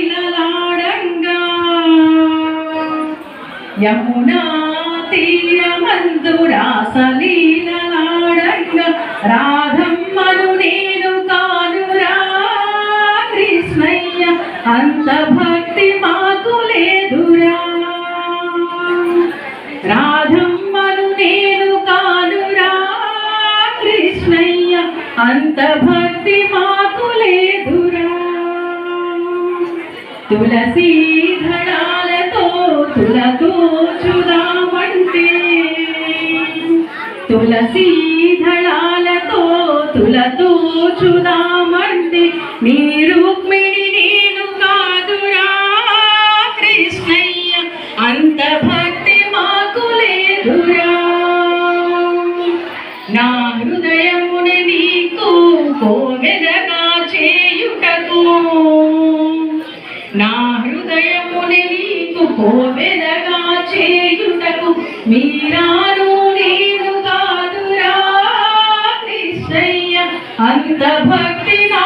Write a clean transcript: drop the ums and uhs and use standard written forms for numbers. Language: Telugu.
రాసలీలలాడంగా యమునా తీరమందు రాసలీలలాడంగా రాధమ్మను నేను కానురా కృష్ణయ్య అంత భక్తి మాకు లేదురా రాధమ్మను నేను కానురా కృష్ణయ్య అంత భక్తి మాకు లేదురా తులసీ దళాలతో తులతూచుదామంటే తులసీ దళాలతో తులతూచుదామంటే నీ రుక్మిణి నేను కాదురా కృష్ణయ్య అంత భక్తి మాకు లేదురా నా హృదయముని నీకు కోవెదగా చేయుటకు నా హృదయముని నీకు కోవెదగా చేయుటకు మీరాను నేను కాదురా కృష్ణయ్య అంత భక్తి నా